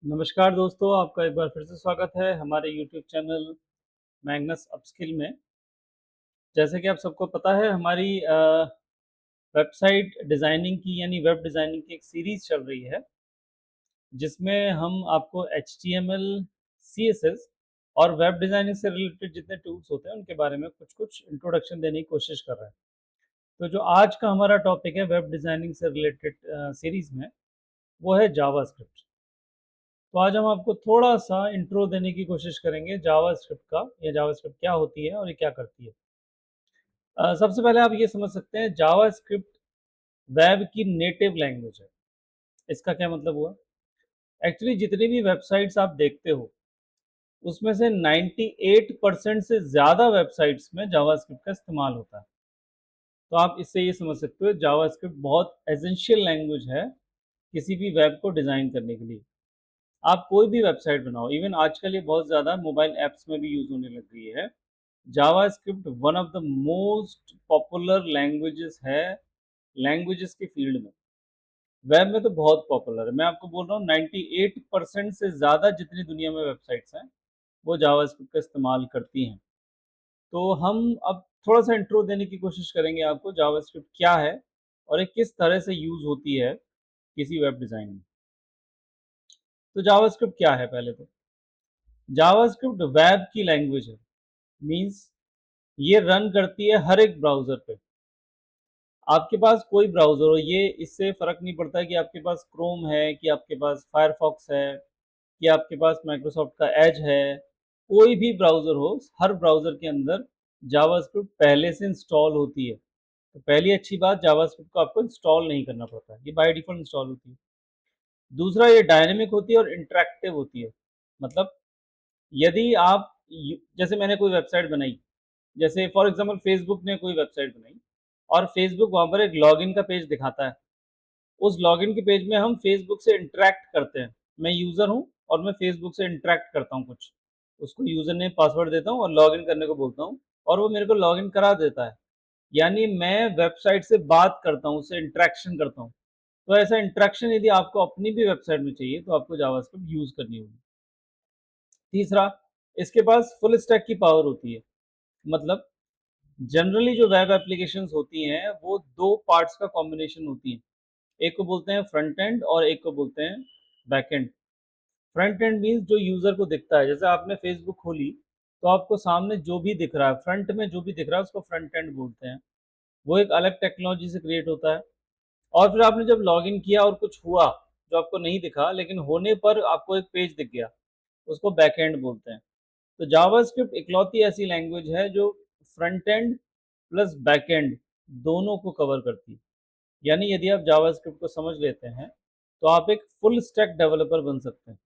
नमस्कार दोस्तों, आपका एक बार फिर से स्वागत है हमारे यूट्यूब चैनल मैग्नस अपस्किल में। जैसे कि आप सबको पता है हमारी वेबसाइट डिज़ाइनिंग की यानी वेब डिज़ाइनिंग की एक सीरीज़ चल रही है, जिसमें हम आपको एचटीएमएल, सीएसएस और वेब डिज़ाइनिंग से रिलेटेड जितने टूल्स होते हैं उनके बारे में कुछ-कुछ इंट्रोडक्शन देने की कोशिश कर रहे हैं। तो जो आज का हमारा टॉपिक है वेब डिज़ाइनिंग से रिलेटेड सीरीज़ में, वो है जावास्क्रिप्ट। तो आज हम आपको थोड़ा-सा इंट्रो देने की कोशिश करेंगे जावास्क्रिप्ट का, या जावास्क्रिप्ट क्या होती है और ये क्या करती है। सबसे पहले आप ये समझ सकते हैं जावास्क्रिप्ट वेब की नेटिव लैंग्वेज है। इसका क्या मतलब हुआ? एक्चुअली जितनी भी वेबसाइट्स आप देखते हो, उसमें से 98% से ज़्यादा वेबसाइट्स में जावास्क्रिप्ट का इस्तेमाल होता है। तो आप इससे ये समझ सकते हो जावास्क्रिप्ट बहुत एसेंशियल लैंग्वेज है, किसी भी वेब को डिज़ाइन करने के लिए। आप कोई भी वेबसाइट बनाओ, इवन आजकल ये बहुत ज़्यादा मोबाइल ऐप्स में भी यूज़ होने लग गई है। JavaScript one of the most popular languages है, लैंग्वेजेस के फील्ड में। वेब में तो बहुत पॉपुलर है। मैं आपको बोल रहा हूँ 98% से ज़्यादा जितनी दुनिया में वेबसाइट्स हैं, वो जावास्क्रिप्ट का इस्तेमाल करती हैं। तो हम अब थोड़ा-सा इंट्रो देने की कोशिश करेंगे आपको जावास्क्रिप्ट क्या है और ये किस तरह से यूज़ होती है किसी वेब डिज़ाइन में। तो जावास्क्रिप्ट क्या है पहले तो? जावास्क्रिप्ट वेब की लैंग्वेज है। मीन्स ये रन करती है हर एक ब्राउज़र पे। आपके पास कोई ब्राउज़र हो, ये इससे फ़र्क नहीं पड़ता है कि आपके पास क्रोम है, कि आपके पास फायरफॉक्स है, कि आपके पास माइक्रोसॉफ्ट का एज है। कोई भी ब्राउज़र हो, हर ब्राउज़र के अंदर जावास्क्रिप्ट पहले से इंस्टॉल होती है। तो पहली अच्छी बात, जावास्क्रिप्ट को आपको इंस्टॉल नहीं करना पड़ता है, ये बाय डिफ़ॉल्ट इंस्टॉल होती है। दूसरा, ये डायनामिक होती है और इंटरैक्टिव होती है। मतलब यदि आप जैसे मैंने कोई वेबसाइट बनाई, जैसे फॉर एग्जांपल फेसबुक ने कोई वेबसाइट बनाई और फेसबुक वहाँ पर एक लॉगिन का पेज दिखाता है। उस लॉगिन के पेज में हम फेसबुक से इंटरैक्ट करते हैं। मैं यूज़र हूँ और मैं फेसबुक से इंटरैक्ट करता हूँ कुछ। उसको यूज़र नेम पासवर्ड देता हूँ और लॉगिन करने को बोलता हूँ और वो मेरे को लॉगिन करा देता है। यानी मैं वेबसाइट से बात करता हूँ, उससे इंटरैक्शन करता हूँ। तो ऐसा इंटरैक्शन यदि आपको अपनी भी वेबसाइट में चाहिए तो आपको जावास्क्रिप्ट यूज़ करनी होगी। तीसरा, इसके पास फुल स्टैक की पावर होती है। मतलब जनरली जो वेब एप्लीकेशंस होती हैं वो 2 पार्ट्स का कॉम्बिनेशन होती हैं। एक को बोलते हैं फ्रंट एंड और एक को बोलते हैं back and. Front end means जो यूज़र को दिखता है। जैसे आपने फेसबुक खोली, तो आपको सामने जो भी दिख रहा है, फ्रंट में जो भी दिख रहा है उसको फ्रंट एंड बोलते हैं। वो एक अलग टेक्नोलॉजी से क्रिएट होता है। और फिर आपने जब लॉगिन किया और कुछ हुआ, जो आपको नहीं दिखा लेकिन होने पर आपको एक पेज दिख गया, उसको बैक एंड बोलते हैं। तो जावास्क्रिप्ट इकलौती ऐसी लैंग्वेज है जो front end plus back and दोनों को कवर करती है। यानी यदि आप जावास्क्रिप्ट को समझ लेते हैं, तो आप एक फुल स्टैक डेवलपर बन सकते हैं।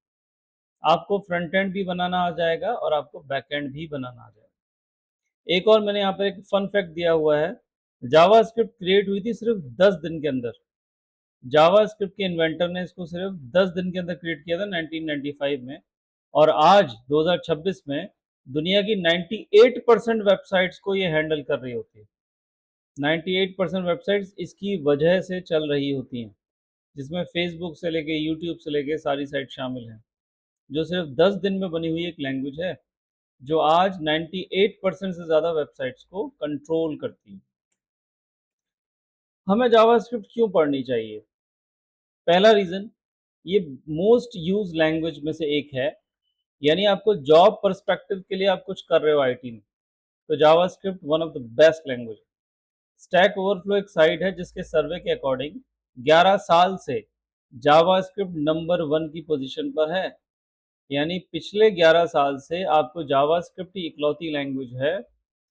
आपको फ्रंट एंड भी बनाना आ जाएगा और आपको बैक एंड भी बनाना आ जाएगा। एक और मैंने यहाँ पर एक फन फैक्ट दिया हुआ है, जावास्क्रिप्ट क्रिएट हुई थी सिर्फ 10 दिन के अंदर। जावास्क्रिप्ट के इन्वेंटर ने इसको सिर्फ 10 दिन के अंदर क्रिएट किया था 1995 में, और आज 2026 में दुनिया की 98% वेबसाइट्स को ये हैंडल कर रही होती है। 98% वेबसाइट्स इसकी वजह से चल रही होती हैं, जिसमें फेसबुक से लेके यूट्यूब से लेके सारी साइट शामिल हैं, जो सिर्फ 10 दिन में बनी हुई एक लैंग्वेज है, जो आज 98% से ज़्यादा वेबसाइट्स को कंट्रोल करती है। हमें जावास्क्रिप्ट क्यों पढ़नी चाहिए? पहला रीज़न, ये मोस्ट यूज्ड लैंग्वेज में से एक है। यानी आपको जॉब पर्सपेक्टिव के लिए आप कुछ कर रहे हो आईटी में, तो JavaScript one of the best language. Stack overflow एक साइट है जिसके सर्वे के अकॉर्डिंग 11 साल से जावास्क्रिप्ट नंबर 1 की पोजीशन पर है। यानी पिछले 11 साल से आपको जावास्क्रिप्ट ही इकलौती लैंग्वेज है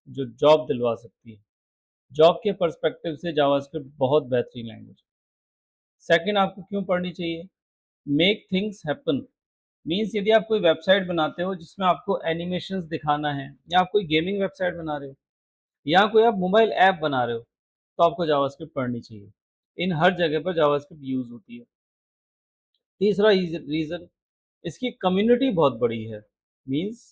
जो जॉब दिलवा सकती है। जॉब के पर्सपेक्टिव से जावास्क्रिप्ट बहुत बेहतरीन लैंग्वेज है। सेकंड, आपको क्यों पढ़नी चाहिए? Make things happen. मीन्स यदि आप कोई वेबसाइट बनाते हो जिसमें आपको एनिमेशंस दिखाना है, या आप कोई गेमिंग वेबसाइट बना रहे हो, या कोई आप मोबाइल ऐप बना रहे हो, तो आपको जावास्क्रिप्ट पढ़नी चाहिए। इन हर जगह पर जावास्क्रिप्ट यूज़ होती है। तीसरा रीज़न, इसकी कम्युनिटी बहुत बड़ी है। मीन्स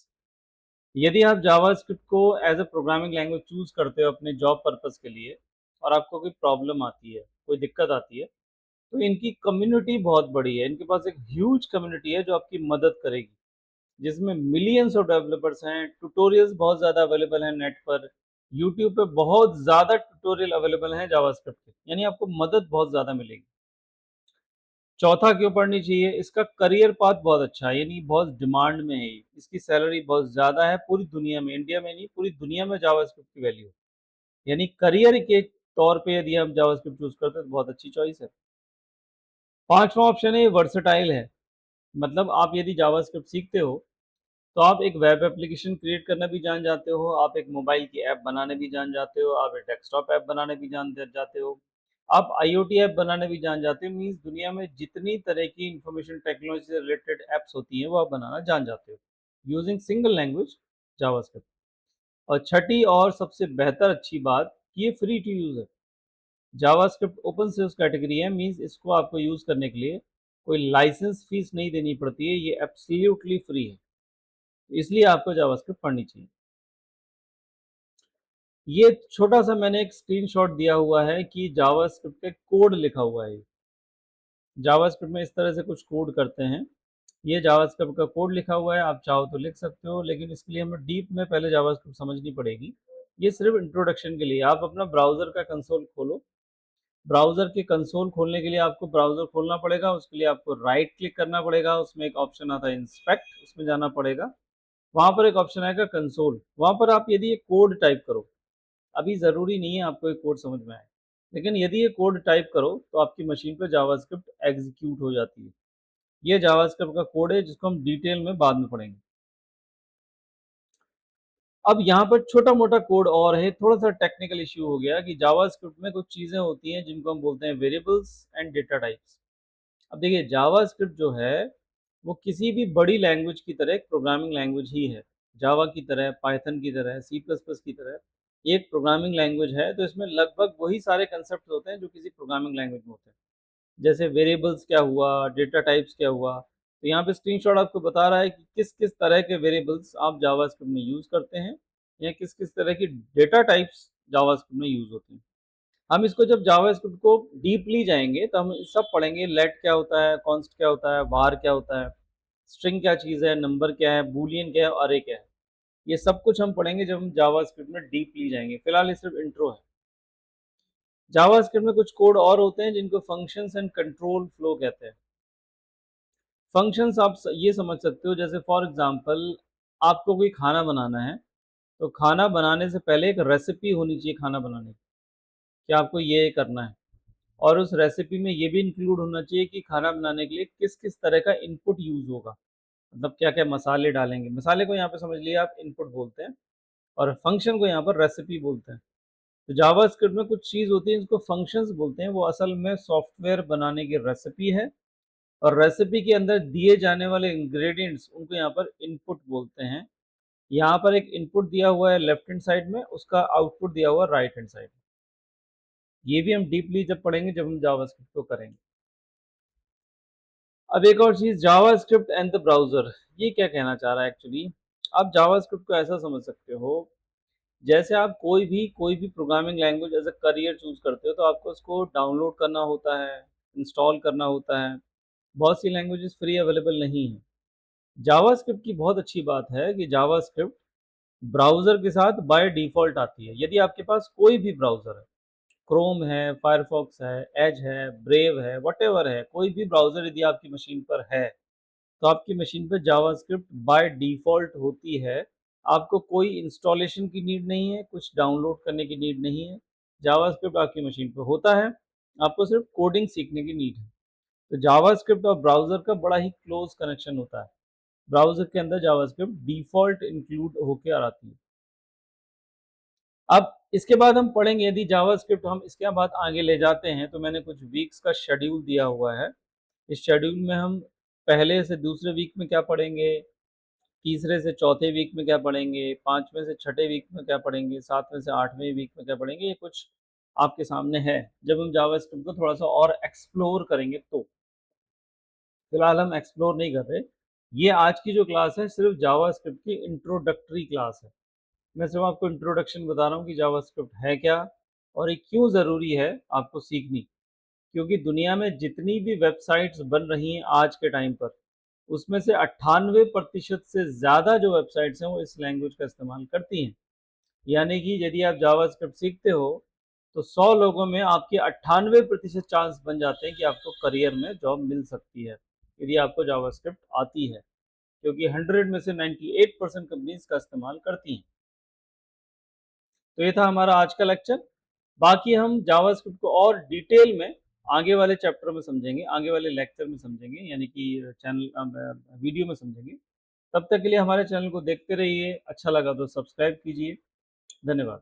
यदि आप जावास्क्रिप्ट को as a programming language choose करते हो अपने जॉब पर्पज़ के लिए और आपको कोई प्रॉब्लम आती है, कोई दिक्कत आती है, तो इनकी कम्युनिटी बहुत बड़ी है, इनके पास एक ह्यूज कम्युनिटी है जो आपकी मदद करेगी, जिसमें मिलियंस ऑफ डेवलपर्स हैं, ट्यूटोरियल्स बहुत ज़्यादा अवेलेबल हैं नेट पर, यूट्यूब पे बहुत ज़्यादा ट्यूटोरियल अवेलेबल हैं जावास्क्रिप्ट के, यानी आपको मदद बहुत ज़्यादा मिलेगी। चौथा क्यों पढ़नी चाहिए? इसका करियर पाथ बहुत अच्छा है, यानी बहुत डिमांड में है ये, इसकी सैलरी बहुत ज़्यादा है पूरी दुनिया में, इंडिया में नहीं पूरी दुनिया में जावास्क्रिप्ट की वैल्यू है। यानी करियर के तौर पे यदि आप जावास्क्रिप्ट चूज़ करते हैं तो बहुत अच्छी चॉइस है। पाँचवाँ ऑप्शन है, ये वर्सेटाइल है, मतलब आप यदि जावास्क्रिप्ट सीखते हो तो आप एक वेब एप्लीकेशन क्रिएट करना भी जान जाते हो, आप एक मोबाइल की ऐप बनाने भी जान जाते हो, आप एक डेस्कटॉप ऐप बनाने भी जान जाते हो, आप आईओटी ऐप बनाने भी जान जाते हो। मीन्स दुनिया में जितनी तरह की इंफॉर्मेशन टेक्नोलॉजी से रिलेटेड ऐप्स होती हैं वो आप बनाना जान जाते हो यूजिंग सिंगल लैंग्वेज जावास्क्रिप्ट। और छठी और सबसे बेहतर अच्छी बात, ये फ्री टू यूज है। जावास्क्रिप्ट ओपन सोर्स कैटेगरी है, मीन्स इसको आपको यूज करने के लिए कोई लाइसेंस फीस नहीं देनी पड़ती है, ये एब्सोल्युटली फ्री है, इसलिए आपको जावास्क्रिप्ट पढ़नी चाहिए। ये छोटा-सा मैंने एक स्क्रीनशॉट दिया हुआ है कि जावास्क्रिप्ट पे कोड लिखा हुआ है ये। जावास्क्रिप्ट में इस तरह से कुछ कोड करते हैं। ये जावास्क्रिप्ट का कोड लिखा हुआ है, आप चाहो तो लिख सकते हो, लेकिन इसके लिए हमें डीप में पहले जावास्क्रिप्ट समझनी पड़ेगी। ये सिर्फ इंट्रोडक्शन के लिए, आप अपना ब्राउज़र का कंसोल खोलो। ब्राउज़र के कंसोल खोलने के लिए आपको ब्राउज़र खोलना पड़ेगा, उसके लिए आपको राइट क्लिक करना पड़ेगा, उसमें एक ऑप्शन आता है इंस्पेक्ट, उसमें जाना पड़ेगा। वहाँ पर एक ऑप्शन आएगा कंसोल, वहाँ पर आप यदि ये कोड टाइप करो, अभी ज़रूरी नहीं है आपको ये कोड समझ में आए, लेकिन यदि ये कोड टाइप करो तो आपकी मशीन पे जावास्क्रिप्ट एग्जीक्यूट हो जाती है। ये जावास्क्रिप्ट का कोड है जिसको हम डिटेल में बाद में पढ़ेंगे। अब यहाँ पर छोटा-मोटा कोड और है, थोड़ा-सा टेक्निकल इश्यू हो गया कि जावास्क्रिप्ट में कुछ चीज़ें होती हैं जिनको हम बोलते हैं वेरिएबल्स एंड डेटा टाइप्स। अब देखिए जावास्क्रिप्ट जो है वो किसी भी बड़ी लैंग्वेज की तरह एक प्रोग्रामिंग लैंग्वेज ही है। जावा की तरह, पाइथन की तरह, सी प्लस प्लस की तरह एक प्रोग्रामिंग लैंग्वेज है, तो इसमें लगभग वही सारे कंसेप्ट होते हैं जो किसी प्रोग्रामिंग लैंग्वेज में होते हैं। जैसे वेरिएबल्स क्या हुआ, डेटा टाइप्स क्या हुआ, तो यहाँ पे स्क्रीनशॉट आपको बता रहा है कि किस-किस तरह के वेरिएबल्स आप जावास्क्रिप्ट में यूज़ करते हैं या किस-किस तरह की डेटा टाइप्स जावास्क्रिप्ट में यूज़ होती हैं। हम इसको जब जावास्क्रिप्ट को डीपली जाएँगे तो हम सब पढ़ेंगे, लेट क्या होता है, कॉन्स्ट क्या होता है, var क्या होता है, स्ट्रिंग क्या चीज़ है, नंबर क्या है, बूलियन क्या है, अरे क्या है। ये सब कुछ हम पढ़ेंगे जब हम जावास्क्रिप्ट में डीपली जाएँगे। फिलहाल ये सिर्फ इंट्रो है। जावास्क्रिप्ट में कुछ कोड और होते हैं जिनको फंक्शंस एंड कंट्रोल फ्लो कहते हैं। फंक्शंस आप ये समझ सकते हो, जैसे फॉर एग्जांपल आपको कोई खाना बनाना है, तो खाना बनाने से पहले एक रेसिपी होनी चाहिए खाना बनाने की, कि आपको ये करना है। और उस रेसिपी में ये भी इंक्लूड होना चाहिए कि खाना बनाने के लिए किस-किस तरह का इनपुट यूज़ होगा। मतलब क्या-क्या मसाले डालेंगे। मसाले को यहाँ पे समझ लिए आप इनपुट बोलते हैं और फंक्शन को यहाँ पर रेसिपी बोलते हैं। तो जावास्क्रिप्ट में कुछ चीज़ होती है जिसको फंक्शंस बोलते हैं, वो असल में सॉफ्टवेयर बनाने की रेसिपी है और रेसिपी के अंदर दिए जाने वाले इंग्रेडिएंट्स उनको यहाँ पर इनपुट बोलते हैं। यहाँ पर एक इनपुट दिया हुआ है लेफ्ट हैंड साइड में, उसका आउटपुट दिया हुआ है राइट हैंड साइड में। ये भी हम डीपली जब पढ़ेंगे जब हम जावास्क्रिप्ट को करेंगे। अब एक और चीज़, जावास्क्रिप्ट एंड द ब्राउज़र, ये क्या कहना चाह रहा है एक्चुअली? आप जावास्क्रिप्ट को ऐसा समझ सकते हो, जैसे आप कोई भी programming language as a career choose करते हो तो आपको उसको डाउनलोड करना होता है, इंस्टॉल करना होता है। बहुत सी लैंग्वेजेज़ फ्री अवेलेबल नहीं हैं। जावास्क्रिप्ट की बहुत अच्छी बात है कि जावास्क्रिप्ट ब्राउज़र के साथ बाय डिफ़ॉल्ट आती है। यदि आपके पास कोई भी ब्राउज़र है, क्रोम है, फायरफॉक्स है, एज है, ब्रेव है, व्हाटएवर है, कोई भी ब्राउज़र यदि आपकी मशीन पर है, तो आपकी मशीन पे जावास्क्रिप्ट बाय डिफ़ॉल्ट होती है। आपको कोई इंस्टॉलेशन की नीड नहीं है, कुछ डाउनलोड करने की नीड नहीं है। जावास्क्रिप्ट आपकी मशीन पे होता है, आपको सिर्फ कोडिंग सीखने की नीड है। तो जावास्क्रिप्ट और ब्राउज़र का बड़ा ही क्लोज़ कनेक्शन होता है। ब्राउज़र के अंदर जावास्क्रिप्ट डिफ़ॉल्ट इंक्लूड होके आती है। अब इसके बाद हम पढ़ेंगे, यदि जावास्क्रिप्ट हम इसके बाद आगे ले जाते हैं, तो मैंने कुछ वीक्स का शेड्यूल दिया हुआ है। इस शेड्यूल में हम पहले से दूसरे वीक में क्या पढ़ेंगे, तीसरे से चौथे वीक में क्या पढ़ेंगे, 5वें से छठे वीक में क्या पढ़ेंगे, 7वें से 8वें वीक में क्या पढ़ेंगे, ये कुछ आपके सामने है। जब हम जावास्क्रिप्ट को थोड़ा-सा और एक्सप्लोर करेंगे तो। फिलहाल हम एक्सप्लोर नहीं कर रहे। ये आज की जो क्लास है सिर्फ़ जावास्क्रिप्ट की इंट्रोडक्टरी क्लास है। मैं सिर्फ़ आपको इंट्रोडक्शन बता रहा हूँ कि जावास्क्रिप्ट है क्या और ये क्यों ज़रूरी है आपको सीखनी। क्योंकि दुनिया में जितनी भी वेबसाइट्स बन रही हैं आज के टाइम पर, उसमें से 98% से ज़्यादा जो वेबसाइट्स हैं वो इस लैंग्वेज का इस्तेमाल करती हैं। यानी कि यदि आप जावास्क्रिप्ट सीखते हो तो 100 लोगों में आपके 98% चांस बन जाते हैं कि आपको करियर में जॉब मिल सकती है, यदि आपको जावास्क्रिप्ट आती है, क्योंकि 100 में से 98% कंपनीज का इस्तेमाल करती हैं। तो ये था हमारा आज का लेक्चर। बाकी हम जावास्क्रिप्ट को और डिटेल में आगे वाले चैप्टर में समझेंगे, आगे वाले लेक्चर में समझेंगे, यानी कि चैनल वीडियो में समझेंगे। तब तक के लिए हमारे चैनल को देखते रहिए, अच्छा लगा तो सब्सक्राइब कीजिए। धन्यवाद।